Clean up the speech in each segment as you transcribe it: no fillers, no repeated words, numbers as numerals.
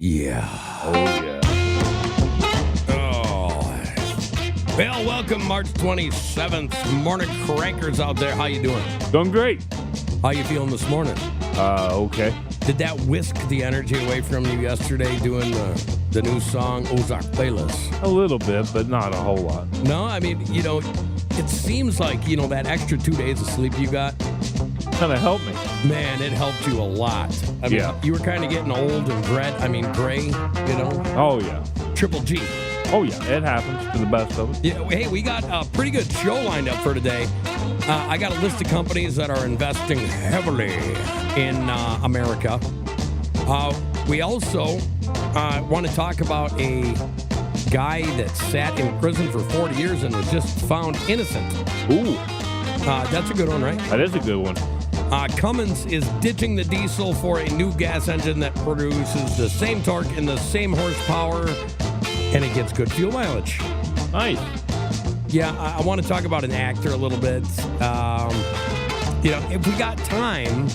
Yeah. Oh, yeah. Oh. Well, welcome March 27th. Morning crankers out there. How you doing? Doing great. How you feeling this morning? Okay. Did that whisk the energy away from you yesterday doing the new song, Ozark Playlist? A little bit, but not a whole lot. No, I mean, it seems like, that extra 2 days of sleep you got, Kind of helped me. man, it helped you a lot. I mean, Yeah. you were kind of getting old and gray, Oh, yeah. Triple G. Oh, yeah. It happens to the best of us. Yeah, hey, we got a pretty good show lined up for today. I got a list of companies that are investing heavily in America. We also want to talk about a guy that sat in prison for 40 years and was just found innocent. Ooh, That's a good one, right? that is a good one. Cummins is ditching the diesel for a new gas engine that produces the same torque and the same horsepower, and it gets good fuel mileage. Nice. Yeah, I want to talk about an actor a little bit. If we got time,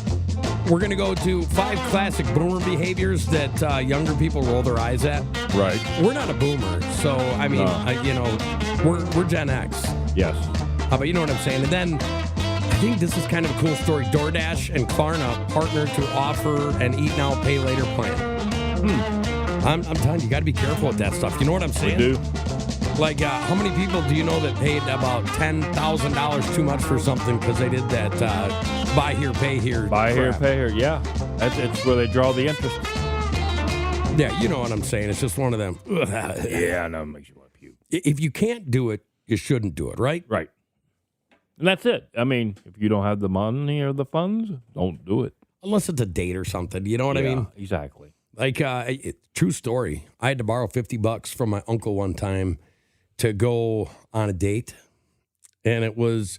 we're going to go to 5 classic boomer behaviors that younger people roll their eyes at. Right. We're not a boomer, so, I mean, we're Gen X. Yes. But you know what I'm saying? And then I think this is kind of a cool story. DoorDash and Klarna partner to offer an eat now, pay later plan. I'm telling you, you got to be careful with that stuff. You know what I'm saying? We do. Like, how many people do you know that paid about $10,000 too much for something because they did that buy here, pay here? Buy here, crap? pay here. Yeah. It's where they draw the interest. Yeah, you know what I'm saying. It's just one of them. Yeah, no, it makes you want to puke. If you can't do it, you shouldn't do it, right? Right. And that's it. I mean, if you don't have the money or the funds, don't do it. Unless it's a date or something. You know what I mean? Exactly. Like, true story. I had to borrow $50 from my uncle one time to go on a date. And it was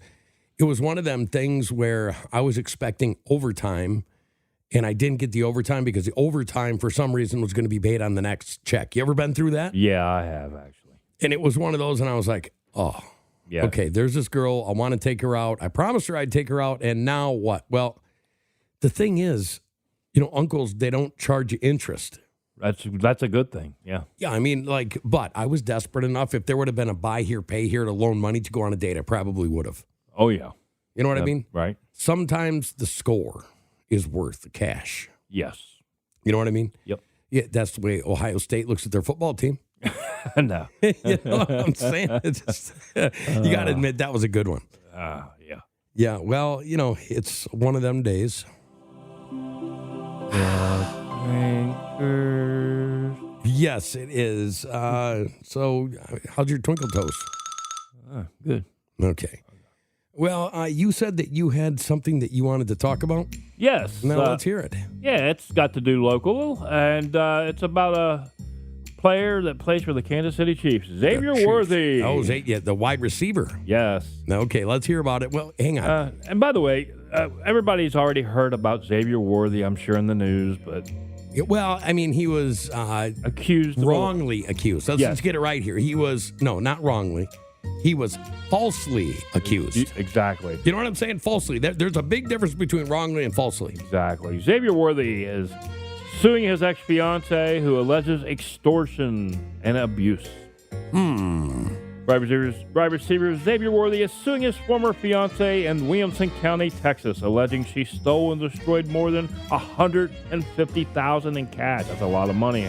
one of them things where I was expecting overtime, and I didn't get the overtime because the overtime, for some reason, was going to be paid on the next check. You ever been through that? Yeah, I have, actually. And it was one of those, and I was like, oh, Yeah. okay, there's this girl. I want to take her out. I promised her I'd take her out, and now what? Well, the thing is, uncles, they don't charge you interest. That's a good thing. Yeah. Yeah, I mean, but I was desperate enough. If there would have been a buy here, pay here to loan money to go on a date, I probably would have. Oh, yeah. You know what I mean? Right. Sometimes the score is worth the cash. Yes. You know what I mean? Yep. Yeah, that's the way Ohio State looks at their football team. No. You know what I'm saying? It's just, you got to admit that was a good one. Yeah. Yeah, well, it's one of them days. Yes, it is. So, how's your twinkle toes? Good. Okay. Well, you said that you had something that you wanted to talk about. Yes. Now let's hear it. Yeah, it's got to do local, and it's about a player that plays for the Kansas City Chiefs, Xavier Worthy. Oh, the wide receiver. Yes. Okay, let's hear about it. Well, hang on. And by the way, everybody's already heard about Xavier Worthy, I'm sure, in the news, but Well, I mean, he was accused. wrongly accused. Let's get it right here. He was, no, not wrongly. He was falsely accused. Exactly. You know what I'm saying? Falsely. There's a big difference between wrongly and falsely. Exactly. Xavier Worthy is suing his ex-fiancée who alleges extortion and abuse. Wide receiver Xavier Worthy is suing his former fiancée in Williamson County, Texas, alleging she stole and destroyed more than $150,000 in cash. That's a lot of money,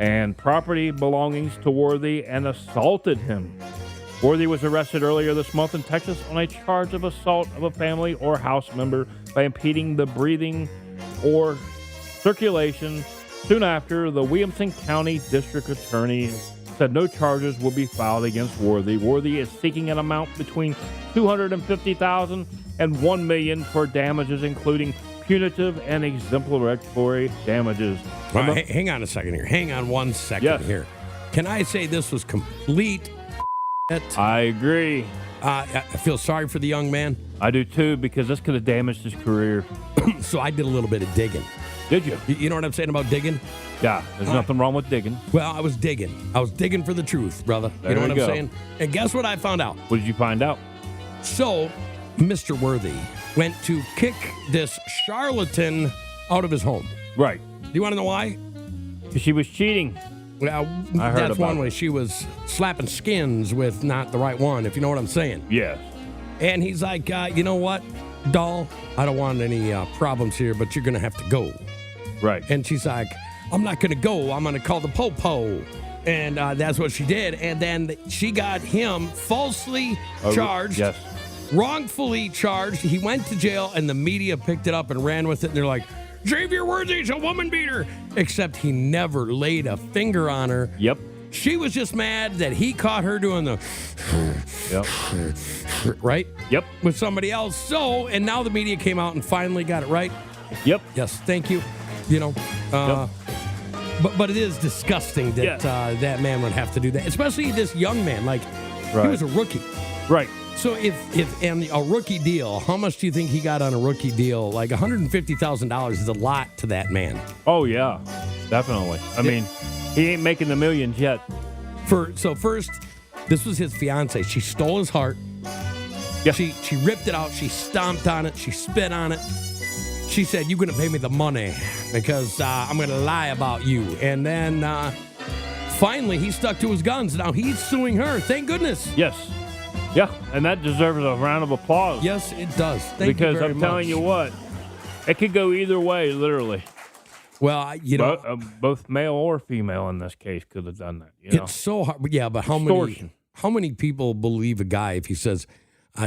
and property belongings to Worthy, and assaulted him. Worthy was arrested earlier this month in Texas on a charge of assault of a family or house member by impeding the breathing or circulation. Soon after, the Williamson County District Attorney said no charges will be filed against Worthy. Worthy is seeking an amount between $250,000 and $1 million for damages, including punitive and exemplary damages. Hang on a second here. Hang on one second here. Can I say this was complete I agree. I feel sorry for the young man. I do too, because this could have damaged his career. So I did a little bit of digging. Did you? You know what I'm saying about digging? Yeah, there's nothing wrong with digging. Well, I was digging. I was digging for the truth, brother. You know what I'm saying? And guess what I found out? What did you find out? So, Mr. Worthy went to kick this charlatan out of his home. Right. Do you want to know why? She was cheating. Well, I heard that's about one way. it. She was slapping skins with not the right one, if you know what I'm saying. Yes. And he's like, you know what, doll? I don't want any problems here, but you're going to have to go. Right. And she's like, I'm not going to go. I'm going to call the po-po. And that's what she did. And then she got him falsely charged. Yes. Wrongfully charged. He went to jail, and the media picked it up and ran with it. And they're like, Xavier Worthy's a woman beater. Except he never laid a finger on her. Yep. She was just mad that he caught her doing the right? Yep. With somebody else. So, and now the media came out and finally got it right. Yep. Yes, thank you. You know, but it is disgusting that that man would have to do that, especially this young man. Like, he was a rookie. Right. So if a rookie deal, how much do you think he got on a rookie deal? Like $150,000 is a lot to that man. Oh, yeah, definitely. I mean, he ain't making the millions yet. So first, this was his fiance. She stole his heart. Yeah. She ripped it out. She stomped on it. She spit on it. She said, "You're going to pay me the money because I'm going to lie about you." And then finally, he stuck to his guns. Now he's suing her. Thank goodness. Yes. Yeah, and that deserves a round of applause. Yes, it does. Thank you because very I'm telling much. you what, it could go either way, literally. Well, you know, both male or female in this case could have done that. You know? It's so hard. But yeah, but how many people believe a guy if he says,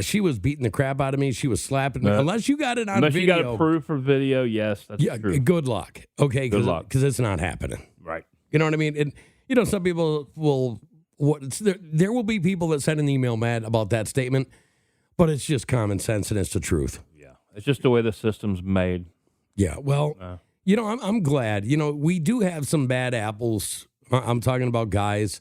she was beating the crap out of me, she was slapping me? Unless you got it on unless video. you got a proof or video, yes, that's true. Good luck. Okay, Good luck. because it's not happening. Right. You know what I mean? And, you know, some people will... there will be people that send an email mad about that statement, but it's just common sense and it's the truth. Yeah, it's just the way the system's made. Yeah, well, you know, I'm glad. You know, we do have some bad apples. I'm talking about guys,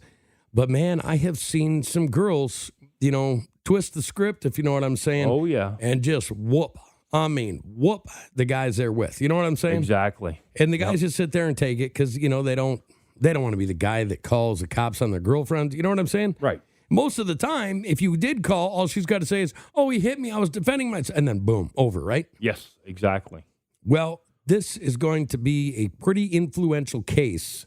but man, I have seen some girls, you know, twist the script, if you know what I'm saying. Oh, yeah. And just whoop the guys they're with. You know what I'm saying? Exactly. And the guys just sit there and take it because, you know, they don't want to be the guy that calls the cops on their girlfriend. You know what I'm saying? Right. Most of the time, if you did call, all she's got to say is, "Oh, he hit me. I was defending myself." And then boom, over, right? Yes, exactly. Well, this is going to be a pretty influential case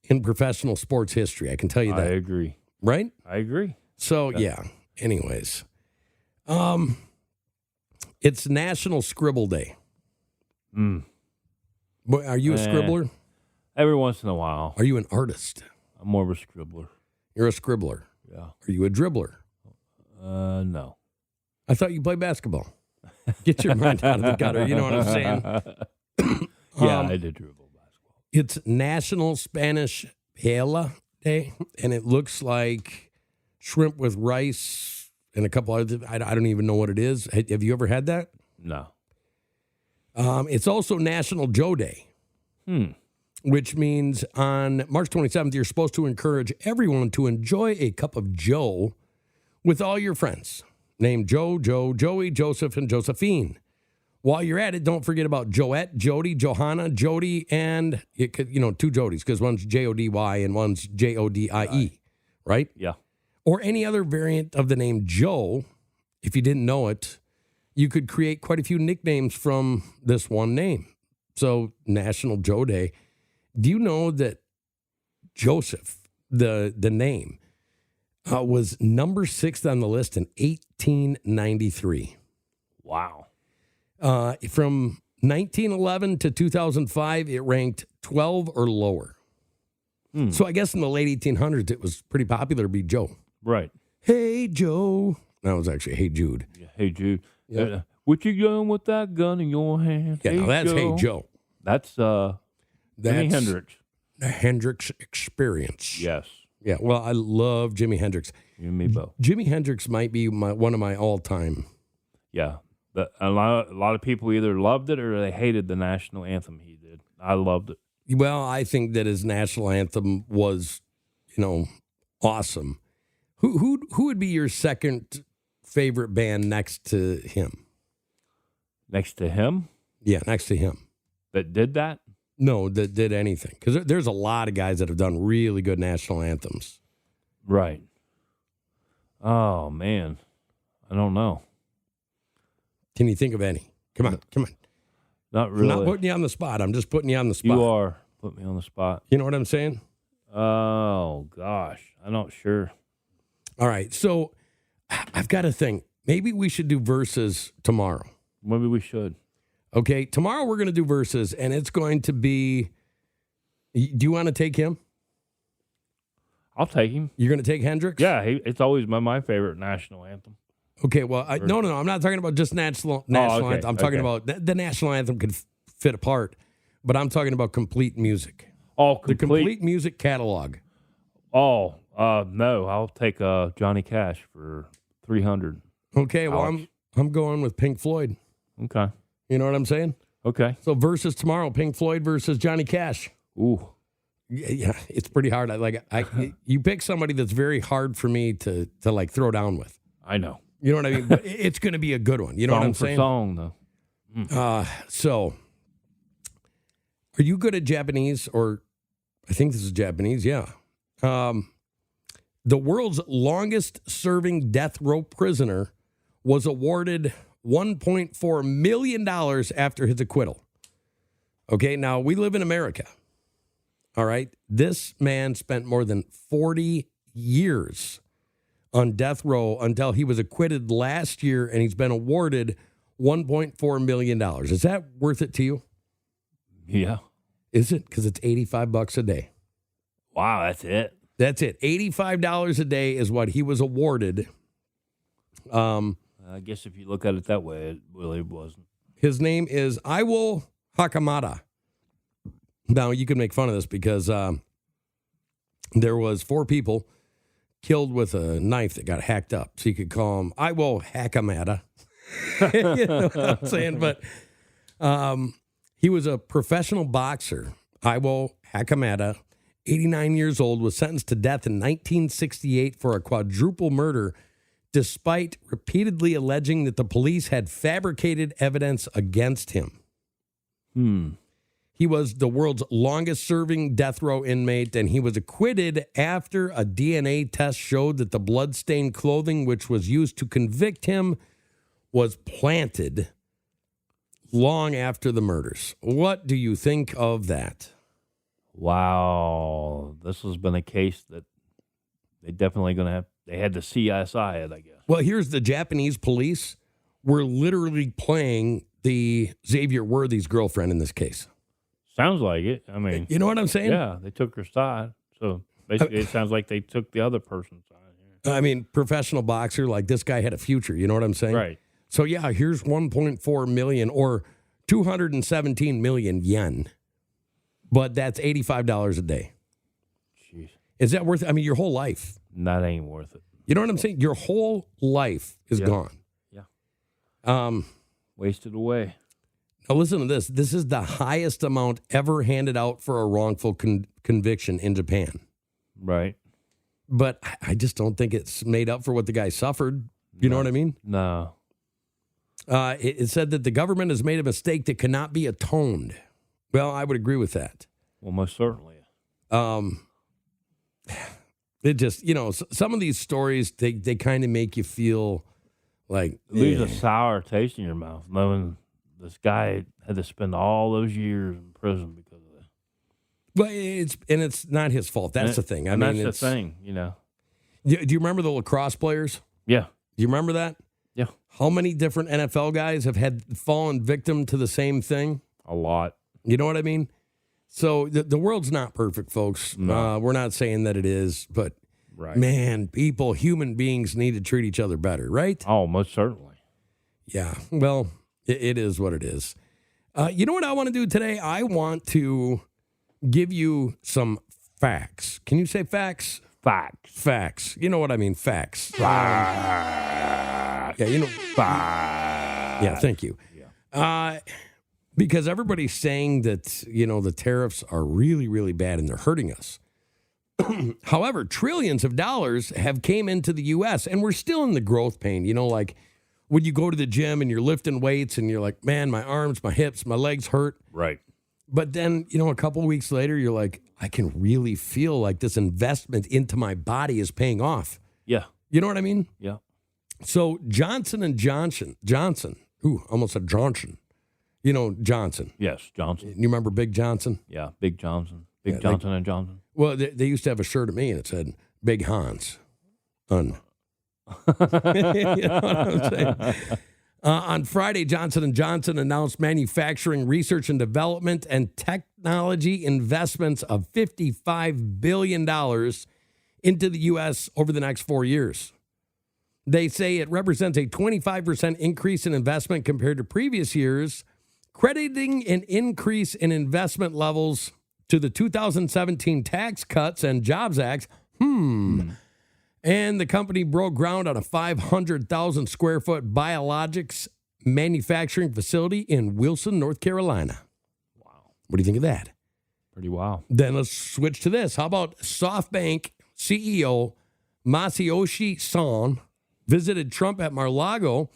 in professional sports history. I can tell you that. I agree. Right? I agree. So, yeah. Anyways. It's National Scribble Day. Are you a scribbler? Every once in a while. Are you an artist? I'm more of a scribbler. You're a scribbler. Yeah. Are you a dribbler? No. I thought you played basketball. Get your mind out of the gutter. You know what I'm saying? Yeah, I did dribble basketball. It's National Spanish Paella Day, and it looks like shrimp with rice and a couple other. I don't even know what it is. Have you ever had that? No. It's also National Joe Day. Which means on March 27th, you're supposed to encourage everyone to enjoy a cup of Joe with all your friends. Named Joe, Joey, Joseph, and Josephine. While you're at it, don't forget about Joette, Jody, Johanna, Jody, and, two Jodys, because one's Jody and one's Jodie, right? Yeah. Or any other variant of the name Joe. If you didn't know it, you could create quite a few nicknames from this one name. So, National Joe Day. Do you know that Joseph, the name, was number 6 on the list in 1893? Wow. From 1911 to 2005, it ranked 12 or lower. So I guess in the late 1800s, it was pretty popular to be Joe. Right. Hey, Joe. That was actually Hey, Jude. Yeah, Hey, Jude. Yeah. What you doing with that gun in your hand? Yeah, now that's Hey, Joe. That's Jimi Hendrix. The Hendrix Experience. Yes. Yeah, well, I love Jimi Hendrix. You and me both. Jimi Hendrix might be one of my all-time. Yeah. A lot of people either loved it or they hated the national anthem he did. I loved it. Well, I think that his national anthem was, awesome. Who would be your second favorite band next to him? Next to him? Yeah, next to him. That did that? No, that did anything. Because there's a lot of guys that have done really good national anthems. Right. Oh, man. I don't know. Can you think of any? Come on. Not really. I'm not putting you on the spot. I'm just putting you on the spot. You are put me on the spot. You know what I'm saying? Oh, gosh. I'm not sure. All right. So I've got to think. Maybe we should do verses tomorrow. Maybe we should. Okay. Tomorrow we're going to do verses, and it's going to be. Do you want to take him? I'll take him. You're going to take Hendrix? Yeah, it's always my favorite national anthem. Okay, well, no. I'm not talking about just national anthem. I'm talking about the national anthem could fit apart, but I'm talking about complete music. Oh, the complete music catalog. Oh, no, I'll take Johnny Cash for $300. Okay, well, I'm going with Pink Floyd. Okay. You know what I'm saying? Okay. So versus tomorrow, Pink Floyd versus Johnny Cash. Ooh. Yeah, it's pretty hard. You pick somebody that's very hard for me to like throw down with. I know. You know what I mean? But it's going to be a good one. You know what I'm saying? Song though. So, are you good at Japanese? Or I think this is Japanese. Yeah. The world's longest serving death row prisoner was awarded $1.4 million after his acquittal. Okay, now we live in America. All right. This man spent more than 40 years on death row until he was acquitted last year, and he's been awarded $1.4 million. Is that worth it to you? Yeah. Is it? Because it's $85 a day. Wow, that's it. That's it. $85 a day is what he was awarded. I guess if you look at it that way, it really wasn't. His name is Iwo Hakamada. Now, you can make fun of this because there was 4 people killed with a knife that got hacked up. So you could call him Iwo Hakamada. You know what I'm saying? But he was a professional boxer. Iwo Hakamada, 89 years old, was sentenced to death in 1968 for a quadruple murder, despite repeatedly alleging that the police had fabricated evidence against him. He was the world's longest-serving death row inmate, and he was acquitted after a DNA test showed that the blood-stained clothing which was used to convict him was planted long after the murders. What do you think of that? Wow. This has been a case that they definitely going to have. They had to CSI it, I guess. Well, here's the Japanese police were literally playing the Xavier Worthy's girlfriend in this case. Sounds like it. I mean, you know what I'm saying? Yeah, they took her side. So basically, it sounds like they took the other person's side. Yeah. I mean, professional boxer, like this guy had a future. You know what I'm saying? Right. So, yeah, here's 1.4 million or 217 million yen. But that's $85 a day. Jeez. Is that worth it? I mean, your whole life. That ain't worth it. You know what I'm saying? Your whole life is gone. Yeah. Wasted away. Now, listen to this. This is the highest amount ever handed out for a wrongful conviction in Japan. Right. But I just don't think it's made up for what the guy suffered. You know what I mean? No. It said that the government has made a mistake that cannot be atoned. Well, I would agree with that. Well, most certainly. It just, some of these stories, they kind of make you feel like... It leaves a sour taste in your mouth, knowing this guy had to spend all those years in prison because of that. Well, it's not his fault. That's the thing. I mean, that's the thing, Do you remember the lacrosse players? Yeah. Do you remember that? Yeah. How many different NFL guys have fallen victim to the same thing? A lot. You know what I mean? So the world's not perfect, folks. No. We're not saying that it is, but man, human beings need to treat each other better, right? Oh, most certainly. Yeah. Well, it is what it is. You know what I want to do today? I want to give you some facts. Can you say facts? Facts. You know what I mean? Facts. Yeah, facts. Yeah, thank you. Yeah. Because everybody's saying that, the tariffs are really, really bad and they're hurting us. However, trillions of dollars have came into the U.S. and we're still in the growth pain. Like when you go to the gym and you're lifting weights and you're like, man, my arms, my hips, my legs hurt. Right. But then, a couple of weeks later, you're like, I can really feel like this investment into my body is paying off. Yeah. You know what I mean? Yeah. So Johnson & Johnson, almost said Johnson. You know Johnson. Yes, Johnson. You remember Big Johnson? Yeah, Big Johnson. Big Johnson and Johnson. Well, they used to have a shirt of me, and it said Big Hans. You know what I'm saying? On Friday, Johnson & Johnson announced manufacturing, research and development, and technology investments of $55 billion into the U.S. over the next 4 years. They say it represents a 25% increase in investment compared to previous years, crediting an increase in investment levels to the 2017 Tax Cuts and Jobs Act. And the company broke ground on a 500,000 square foot biologics manufacturing facility in Wilson, North Carolina. Wow. What do you think of that? Pretty wow. Then let's switch to this. How about SoftBank CEO Masayoshi Son visited Trump at Mar-a-Lago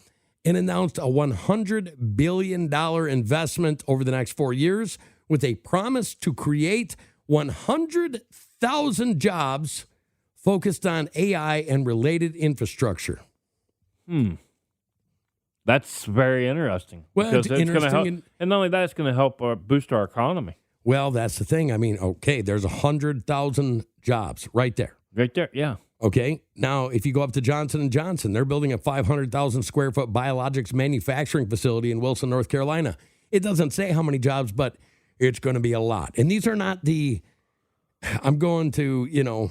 and announced a $100 billion investment over the next 4 years with a promise to create 100,000 jobs focused on AI and related infrastructure. That's very interesting. Well, it's going to help, interesting. and not only that, it's going to help boost our economy. Well, that's the thing. I mean, okay, there's 100,000 jobs right there. Right there, yeah. Okay, now if you go up to Johnson & Johnson, they're building a 500,000 square foot biologics manufacturing facility in Wilson, North Carolina. It doesn't say how many jobs, but it's going to be a lot. And these are not I'm going to,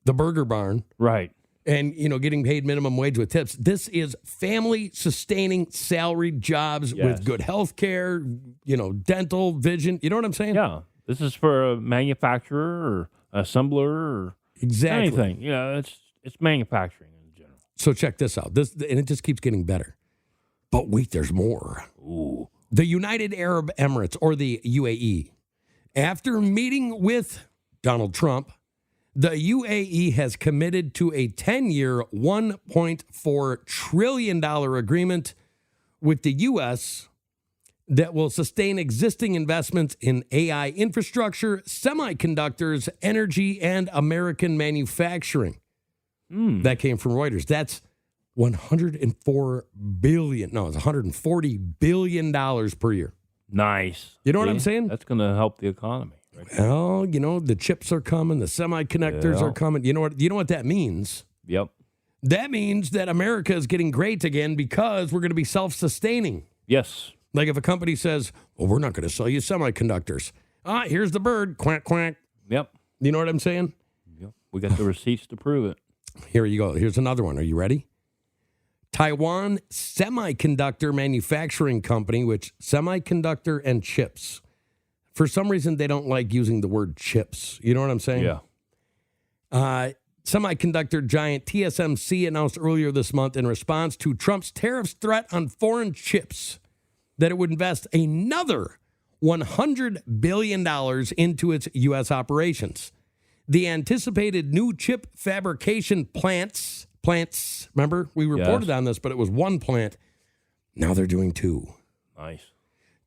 the Burger Barn. Right. And, getting paid minimum wage with tips. This is family-sustaining salaried jobs with good health care, dental, vision. You know what I'm saying? Yeah. This is for a manufacturer or assembler or anything. It's manufacturing in general. So check this out. And it just keeps getting better. But wait, there's more. Ooh. The United Arab Emirates, or the UAE, after meeting with Donald Trump, the UAE has committed to a 10-year, $1.4 trillion agreement with the U.S. that will sustain existing investments in AI infrastructure, semiconductors, energy, and American manufacturing. That came from Reuters. That's $104 billion. No, it's $140 billion per year. Nice. You know what I'm saying? That's going to help the economy. Well, the chips are coming, the semiconductors are coming. You know what that means? Yep. That means that America is getting great again because we're going to be self-sustaining. Yes. Like if a company says, well, we're not going to sell you semiconductors. Here's the bird. Quack, quack. Yep. You know what I'm saying? Yep. We got the receipts to prove it. Here you go. Here's another one. Are you ready? Taiwan Semiconductor Manufacturing Company, which semiconductor and chips. For some reason, they don't like using the word chips. You know what I'm saying? Yeah. Semiconductor giant TSMC announced earlier this month in response to Trump's tariffs threat on foreign chips that it would invest another $100 billion into its U.S. operations. The anticipated new chip fabrication plants, remember? We reported on this, but it was one plant. Now they're doing two. Nice.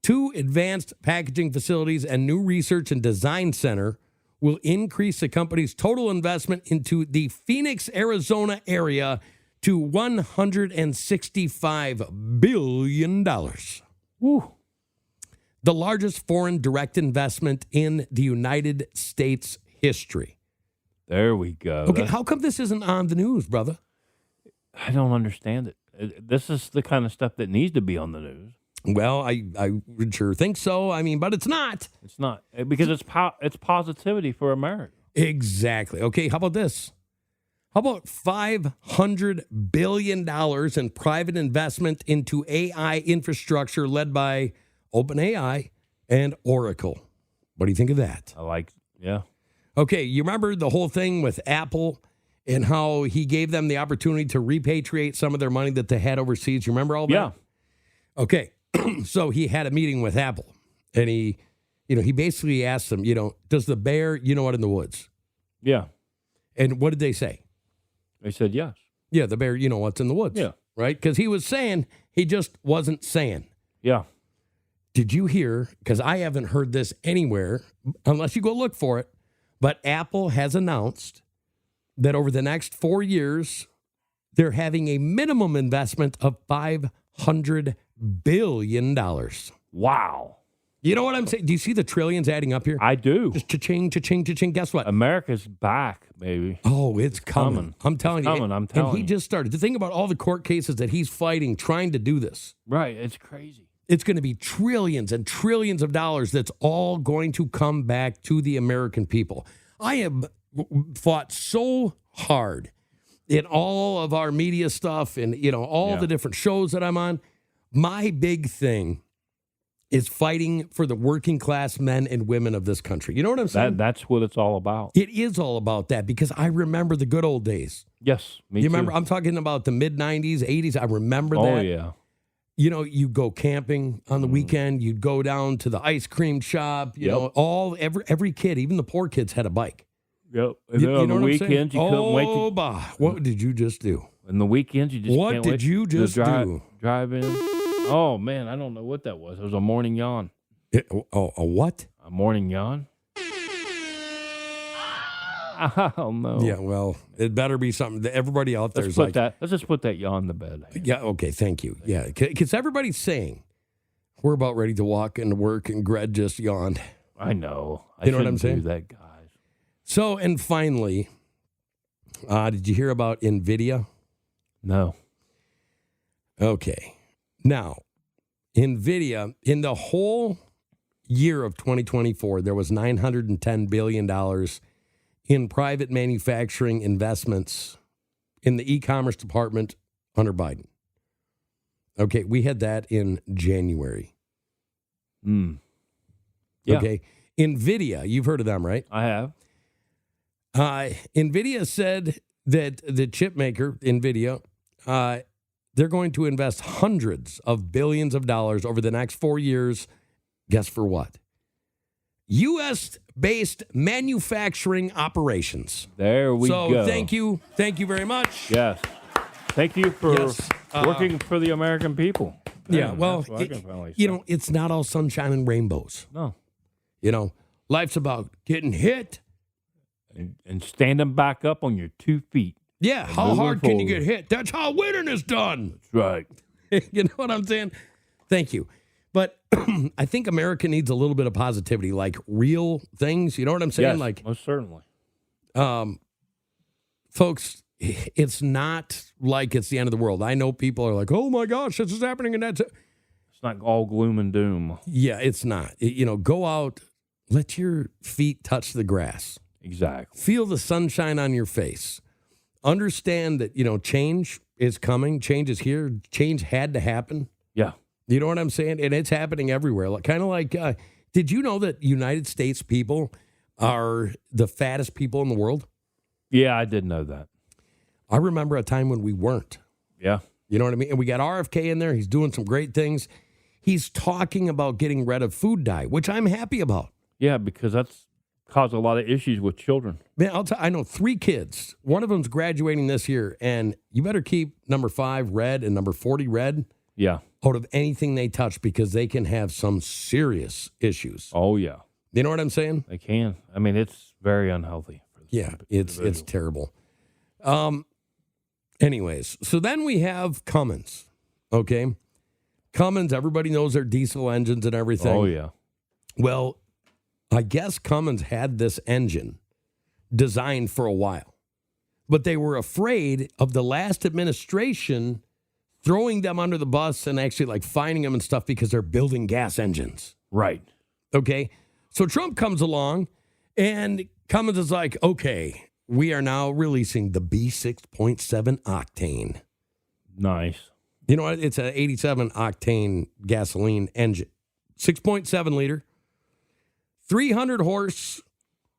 2 advanced packaging facilities and new research and design center will increase the company's total investment into the Phoenix, Arizona area to $165 billion. Woo. The largest foreign direct investment in the United States history. There we go. Okay, how come this isn't on the news, brother? I don't understand it. This is the kind of stuff that needs to be on the news. Well, I would sure think so. I mean, but it's not. It's not because it's positivity for America. Exactly. Okay, how about this? How about $500 billion in private investment into AI infrastructure led by OpenAI and Oracle? What do you think of that? Yeah. Okay, you remember the whole thing with Apple and how he gave them the opportunity to repatriate some of their money that they had overseas? You remember all that? Yeah. Okay. So he had a meeting with Apple, and he basically asked them, does the bear, in the woods? Yeah. And what did they say? They said yes. Yeah, the bear, what's in the woods. Yeah. Right? Because he was saying, he just wasn't saying. Yeah. Did you hear, because I haven't heard this anywhere, unless you go look for it, but Apple has announced that over the next 4 years, they're having a minimum investment of $500 billion. Wow. You know what I'm saying? Do you see the trillions adding up here? I do. Just cha-ching, cha-ching, cha-ching. Guess what? America's back, baby. Oh, it's coming. I'm telling you. I'm telling you. And he just started. To think about all the court cases that he's fighting, trying to do this. Right. It's crazy. It's going to be trillions and trillions of dollars that's all going to come back to the American people. I have fought so hard in all of our media stuff and, all the different shows that I'm on. My big thing is fighting for the working class men and women of this country. You know what I'm saying? That's what it's all about. It is all about that because I remember the good old days. Yes, me You too. remember? I'm talking about the mid-90s, 80s. I remember that. Oh, yeah. You go camping on the weekend. You'd go down to the ice cream shop. You know, every kid, even the poor kids, had a bike. Yep. And then on the weekends, you couldn't wait to... What did you just do? On the weekends, you just what can't did wait you just to do? Drive in. Oh, man, I don't know what that was. It was a morning yawn. A what? A morning yawn? Oh, no. Yeah, well, it better be something that everybody out there is like... Let's just put that yawn to bed. Yeah, okay, thank you. Yeah, because everybody's saying we're about ready to walk into work and Greg just yawned. I know. You know what I'm saying? Do that, guys. So, and finally, did you hear about NVIDIA? No. Okay. Now, NVIDIA, in the whole year of 2024, there was $910 billion in private manufacturing investments in the e-commerce department under Biden. Okay, we had that in January. Yeah. Okay, NVIDIA, you've heard of them, right? I have. NVIDIA said that the chip maker, NVIDIA, they're going to invest hundreds of billions of dollars over the next 4 years. Guess for what? U.S.-based manufacturing operations. There we go. So thank you. Thank you very much. Yes. Thank you for working for the American people. Yeah, well, it's not all sunshine and rainbows. No. Life's about getting hit. And standing back up on your 2 feet. Yeah, how hard can you get hit? That's how winning is done. That's right. You know what I'm saying? Thank you. But I think America needs a little bit of positivity, like real things. You know what I'm saying? Yes, like, most certainly. Folks, it's not like it's the end of the world. I know people are like, oh my gosh, this is happening. And that's it. It's not all gloom and doom. Yeah, it's not. Go out, let your feet touch the grass. Exactly. Feel the sunshine on your face. Understand that, change is coming. Change is here. Change had to happen. Yeah. You know what I'm saying? And it's happening everywhere. Kind of like, did you know that United States people are the fattest people in the world? Yeah, I did know that. I remember a time when we weren't. Yeah. You know what I mean? And we got RFK in there. He's doing some great things. He's talking about getting rid of food dye, which I'm happy about. Yeah, because that's caused a lot of issues with children. Man, I know 3 kids. One of them's graduating this year, and you better keep number 5 red and number 40 red. Yeah. Out of anything they touch because they can have some serious issues. Oh, yeah. You know what I'm saying? They can. I mean, it's very unhealthy. Yeah, it's terrible. Anyways, so then we have Cummins, okay? Cummins, everybody knows their diesel engines and everything. Oh, yeah. Well, I guess Cummins had this engine designed for a while, but they were afraid of the last administration throwing them under the bus and actually finding them and stuff because they're building gas engines. Right. Okay. So Trump comes along and Cummins is like, okay, we are now releasing the B6.7 octane. Nice. You know what? It's an 87 octane gasoline engine. 6.7 liter, 300 horse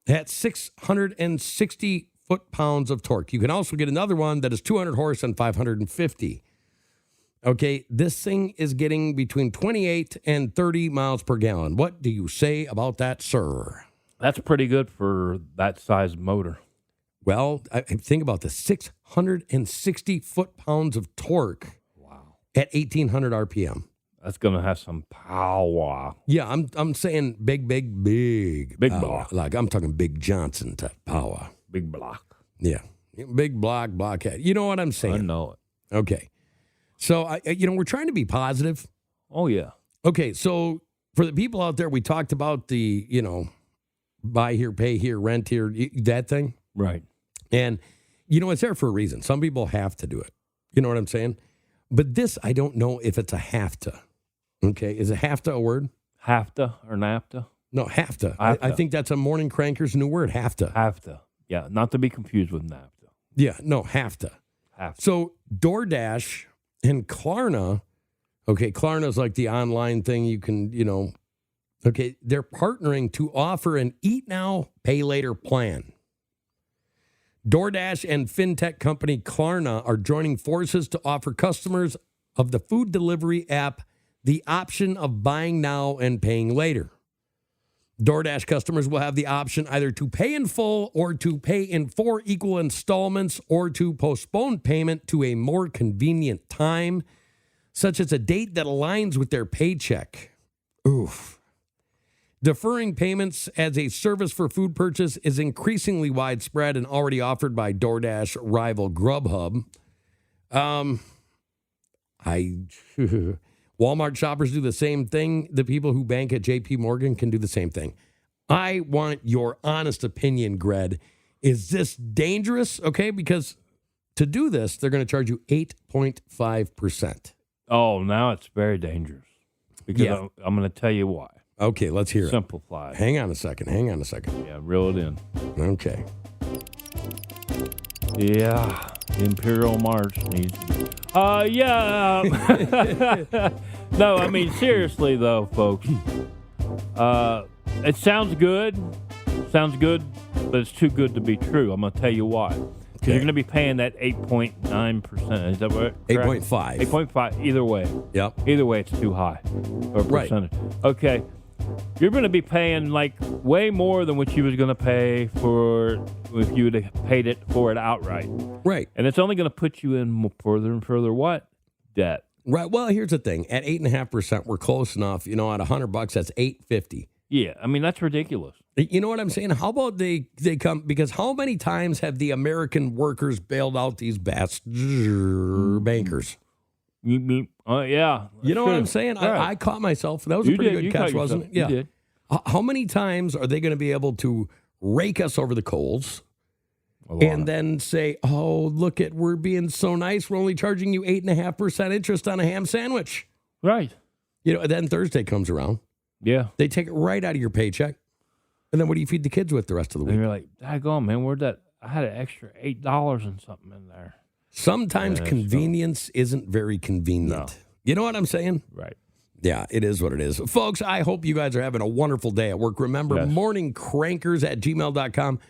at 660 foot-pounds of torque. You can also get another one that is 200 horse and 550. Okay, this thing is getting between 28 and 30 miles per gallon. What do you say about that, sir? That's pretty good for that size motor. Well, I think about the 660 foot-pounds of torque. Wow. At 1,800 RPM. That's going to have some power. Yeah, I'm saying big power. Like I'm talking Big Johnson type power. Big block. Yeah, big blockhead. You know what I'm saying? I know it. Okay. So, we're trying to be positive. Oh, yeah. Okay, so for the people out there, we talked about the, buy here, pay here, rent here, that thing. Right. And, it's there for a reason. Some people have to do it. You know what I'm saying? But this, I don't know if it's a have to. Okay, is a have to a word? Have to or NAFTA? No, have to. I think that's a Morning Cranker's new word, have to. Have to. Yeah, not to be confused with NAFTA. Yeah, no, have to. Have to. So DoorDash and Klarna, okay, Klarna's like the online thing you can, okay, they're partnering to offer an eat now, pay later plan. DoorDash and fintech company Klarna are joining forces to offer customers of the food delivery app the option of buying now and paying later. DoorDash customers will have the option either to pay in full or to pay in 4 equal installments or to postpone payment to a more convenient time, such as a date that aligns with their paycheck. Oof. Deferring payments as a service for food purchase is increasingly widespread and already offered by DoorDash rival Grubhub. Walmart shoppers do the same thing. The people who bank at JP Morgan can do the same thing. I want your honest opinion, Greg. Is this dangerous? Okay, because to do this, they're going to charge you 8.5%. Oh, now it's very dangerous. Because I'm going to tell you why. Okay, let's hear it. Simplify. Hang on a second. Yeah, reel it in. Okay. Yeah, the Imperial March needs to be. No, I mean, seriously, though, folks. It sounds good, but it's too good to be true. I'm going to tell you why. Because you're going to be paying that 8.9%. Is that what? 8.5. 8.5, either way. Yep. Either way, it's too high. Or percentage. Right. Okay. You're going to be paying like way more than what you was going to pay for if you would have paid it for it outright. Right. And it's only going to put you in further and further what? Debt. Right. Well, here's the thing. At 8.5%, we're close enough. At $100, that's $8.50. Yeah. I mean, that's ridiculous. You know what I'm saying? How about they come, because how many times have the American workers bailed out these bankers? Yeah. You know what I'm saying? Right. I caught myself. That was a pretty good catch, wasn't it? Yeah. You did. How many times are they going to be able to rake us over the coals and then say, oh, look we're being so nice. We're only charging you 8.5% interest on a ham sandwich. Right. Then Thursday comes around. Yeah. They take it right out of your paycheck. And then what do you feed the kids with the rest of the week? And you're like, daggone, man, where'd that? I had an extra $8 and something in there. Sometimes convenience isn't very convenient. No. You know what I'm saying? Right. Yeah, it is what it is. Folks, I hope you guys are having a wonderful day at work. Remember, morningcrankers@gmail.com.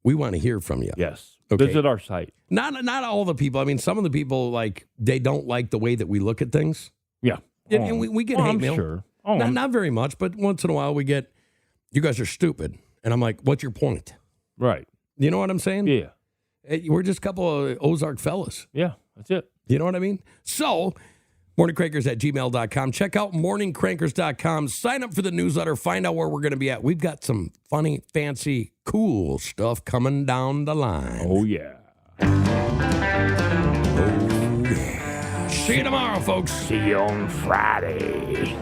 We want to hear from you. Yes. Okay. Visit our site. Not all the people. I mean, some of the people, they don't like the way that we look at things. Yeah. And we get hate mail. Sure. Not very much, but once in a while we get, you guys are stupid. And I'm like, what's your point? Right. You know what I'm saying? Yeah. We're just a couple of Ozark fellas. Yeah, that's it. You know what I mean? So, morningcrankers@gmail.com. Check out morningcrankers.com. Sign up for the newsletter. Find out where we're going to be at. We've got some funny, fancy, cool stuff coming down the line. Oh, yeah. Oh, yeah. See you tomorrow, folks. See you on Friday.